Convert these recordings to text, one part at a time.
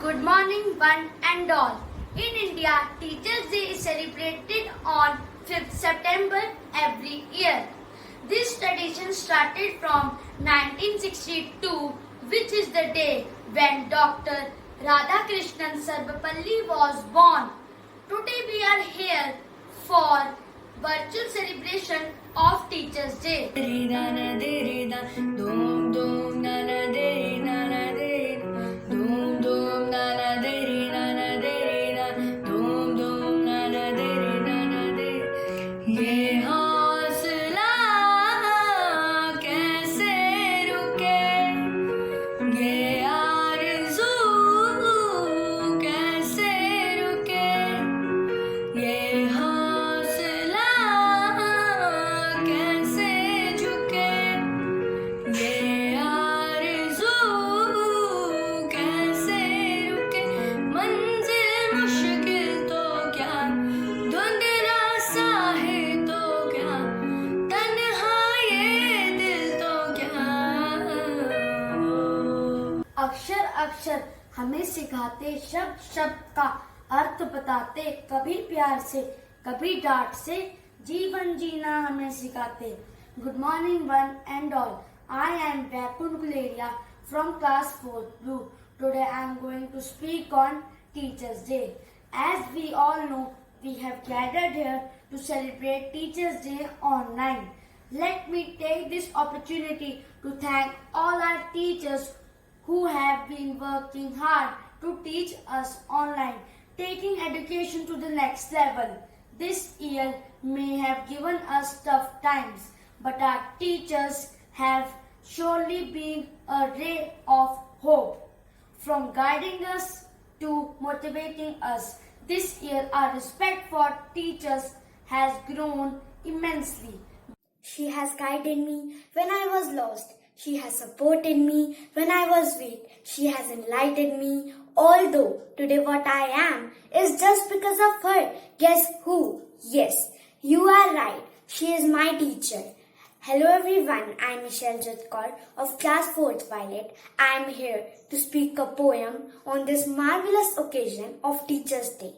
Good morning, one and all. In India, Teachers' Day is celebrated on 5th September every year. This tradition started from 1962, which is the day when Dr. Radhakrishnan Sarvapalli was born. Today we are here for virtual celebration of Teachers' Day. अक्षर अक्षर हमें सिखाते, शब्द शब्द का अर्थ बताते, कभी प्यार से कभी डांट से जीवन जीना हमें सिखाते. Good morning one and all. I am Vyakul Guleria from class 4th Blue. Today I am going to speak on Teachers' Day. As we all know, we have gathered here to celebrate Teachers' Day online. Let me take this opportunity to thank all our teachers who have been working hard to teach us online, taking education to the next level. This year may have given us tough times, but our teachers have surely been a ray of hope, from guiding us to motivating us. This year our respect for teachers has grown immensely. She has guided me when I was lost. She has supported me when I was weak. She has enlightened me. Although today what I am is just because of her. Guess who? Yes, you are right. She is my teacher. Hello everyone, I am Michelle Jatkar of class 4th Violet. I am here to speak a poem on this marvelous occasion of Teachers' Day.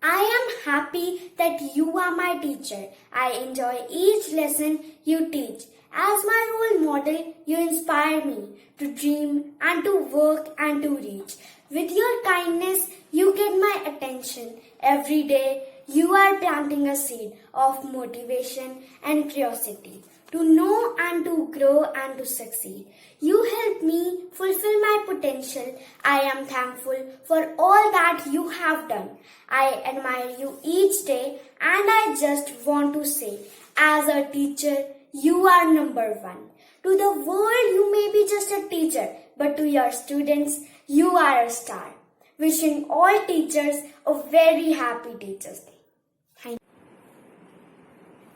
I am happy that you are my teacher. I enjoy each lesson you teach. As my role model, you inspire me to dream and to work and to reach. With your kindness, you get my attention. Every day, you are planting a seed of motivation and curiosity to know and to grow and to succeed. You help me fulfill my potential. I am thankful for all that you have done. I admire you each day and I just want to say, as a teacher, you are number one. To the world, you may be just a teacher, but to your students, you are a star. Wishing all teachers a very happy Teachers' Day. Thank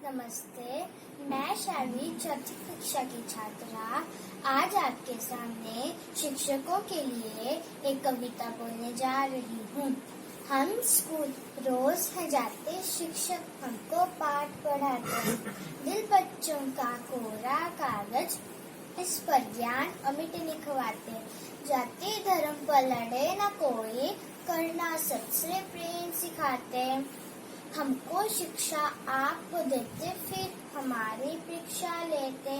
you. नमस्ते, मैं शार्वी चौथी कक्षा की छात्रा आज आपके सामने शिक्षकों के लिए एक कविता बोलने जा रही हूँ. हम स्कूल रोज है जाते, शिक्षक हमको पाठ पढ़ाते, दिल बच्चों का कोरा कागज, इस पर ज्ञान अमिट लिखवाते, जाति धर्म पर लड़े न कोई, करना सबसे प्रेम सिखाते. हमको शिक्षा आपको देते, फिर हमारी परीक्षा लेते,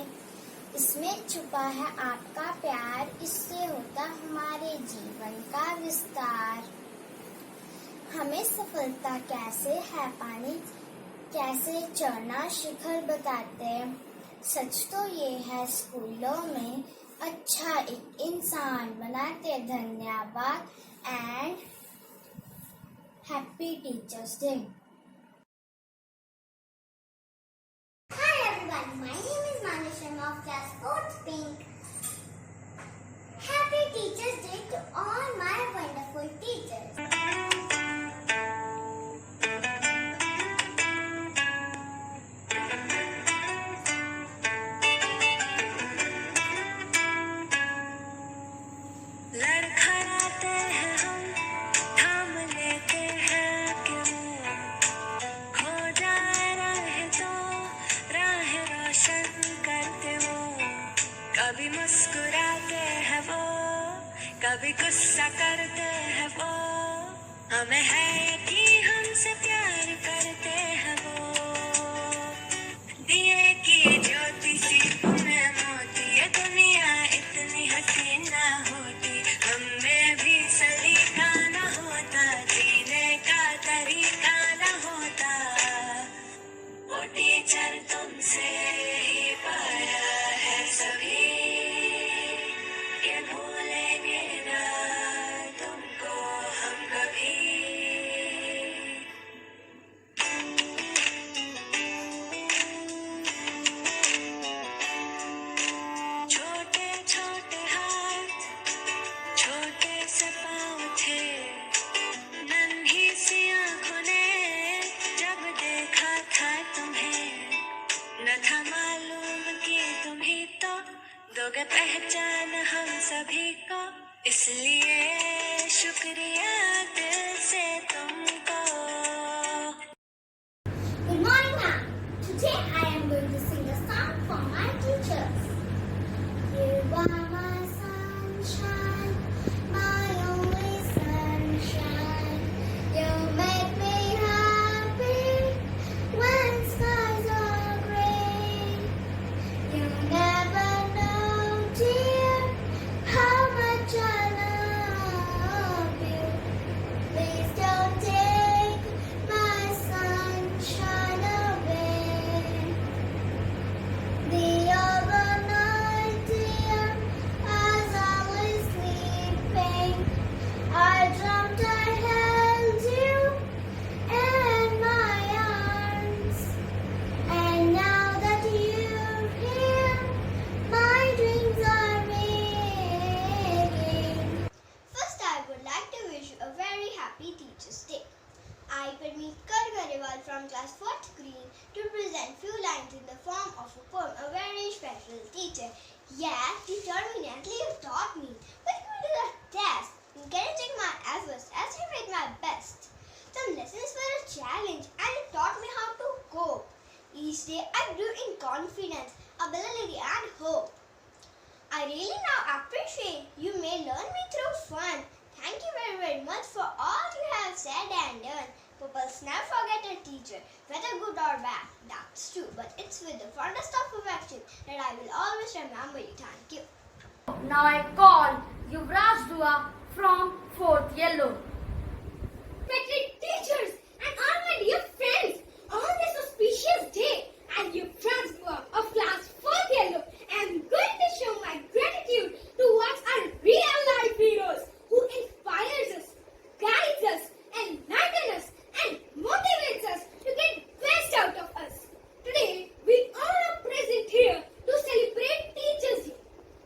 इसमें छुपा है आपका प्यार, इससे होता हमारे जीवन का विस्तार. हमें सफलता कैसे है पानी, कैसे चढ़ना शिखर बताते, सच तो ये है स्कूलों में अच्छा एक इंसान बनाते. धन्यवाद and happy teachers day. Hi everyone, my name is Manu Sharma of class 4th Pink. Happy Teachers Day to all my wonderful teachers. कभी मुस्कुराते हैं वो, कभी गुस्सा करते हैं वो, हमें है यकीन हमसे प्यार करते हैं वो। दिए की ज्योति सी उन्हें मोती, ये दुनिया इतनी हसीन ना होती, हमें भी सलीका ना होता, जीने का तरीका ना होता। वो टीचर तुमसे ही पाया है सभी, ये भूलेंगे ना तुमको हम कभी। छोटे छोटे हाथ, छोटे से पाँव थे, नन्ही सी आँखों ने जब देखा था तुम्हें, न था मालूम कि तुम ही तो दोगे पहचान हम सभी को, इसलिए शुक्रिया दिल से तुमको। Good morning, ma'am. Today I am going to sing a song for my teachers. You are my sunshine, my only sunshine. You make me happy when skies are gray. You never know, dear, how much I love you. Please don't take my sunshine away. The other night, dear, as I was sleeping, I dreamt I held you in my arms. And now that you're here, my dreams are making. First, I would like to wish you a very happy Teachers' Day. I, Parmeet Kargarewal from class 4th green, to present few lines in the form of a poem, a very special teacher. Yeah, determinately you taught me, but you did a test, encouraging my efforts as I tried my best. Some lessons were a challenge and it taught me how to cope. Each day I grew in confidence, ability and hope. I really now appreciate you may learn me through fun. Thank you very, very much for all you have said and done. Pupils never forget a teacher, whether good or bad. That's true, but it's with the fondest of affection that I will always remember you. Thank you. Now I call Yuvraj Dua from 4th Yellow. Respected teachers and all my dear friends, on this auspicious day, I give Transfer of class 4th Yellow and I'm going to show my gratitude towards our real life heroes who inspires us, guides us, enlightens us and motivates us to get best out of us. Today, we all are present here to celebrate Teachers' Day,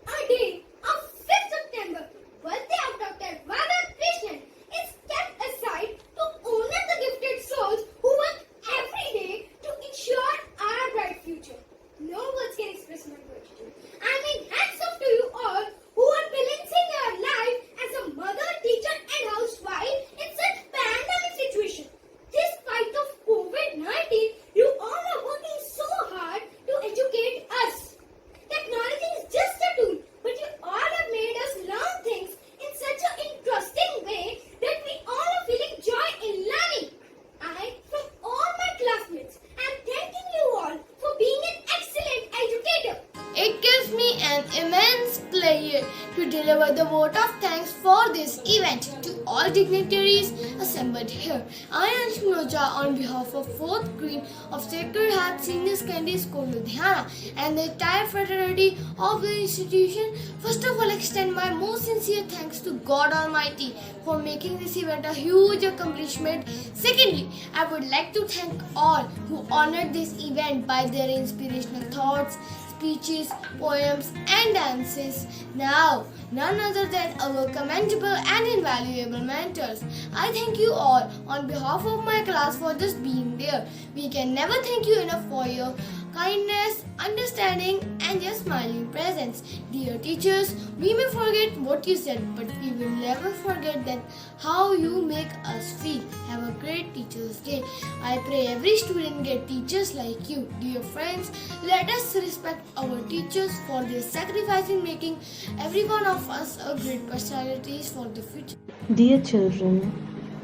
a day of 5th September, birthday of Dr. Radha Krishnan is kept aside to honor the gifted souls who work every day to ensure our bright future. No words can express my gratitude. I mean, hats off to you all who are balancing your life as a mother, teacher and housewife in such pandemic situation. Despite of COVID-19, you all are working so hard to educate us. Technology is just a tool, but you all have made us learn things in such an interesting way that we all are feeling joy in learning. I, from all my classmates, am thanking you all for being an excellent educator. It gives me an immense pleasure to deliver the vote of thanks for this event to all dignitaries assembled here. I am Shinoja on behalf of 4th Green of Sacred Heart Senior Secondary School, Ludhiana and the entire fraternity of the institution. First of all, extend my most sincere thanks to God Almighty for making this event a huge accomplishment. Secondly, I would like to thank all who honored this event by their inspirational thoughts, speeches, poems and dances. Now, none other than our commendable and invaluable mentors. I thank you all on behalf of my class for just being there. We can never thank you enough for your kindness, understanding, and your smiling presence. Dear teachers, we may forget what you said, but we will never forget that how you make us feel. Have a great Teachers' Day. I pray every student get teachers like you. Dear friends, let us respect our teachers for their sacrifice in making every one of us a great personalities for the future. Dear children,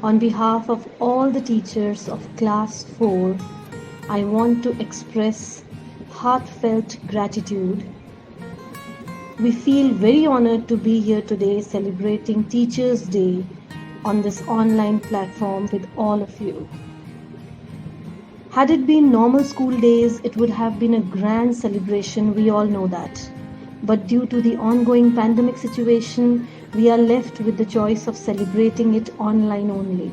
on behalf of all the teachers of Class 4, I want to express heartfelt gratitude. We feel very honored to be here today celebrating Teachers' Day on this online platform with all of you. Had it been normal school days, it would have been a grand celebration, we all know that. But due to the ongoing pandemic situation, we are left with the choice of celebrating it online only.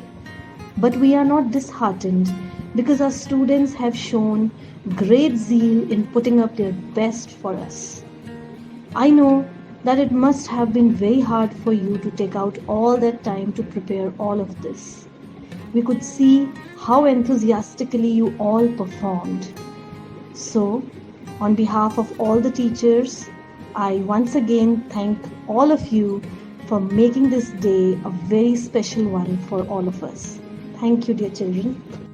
But we are not disheartened because our students have shown great zeal in putting up their best for us. I know that it must have been very hard for you to take out all that time to prepare all of this. We could see how enthusiastically you all performed. So, on behalf of all the teachers, I once again thank all of you for making this day a very special one for all of us. Thank you, dear children.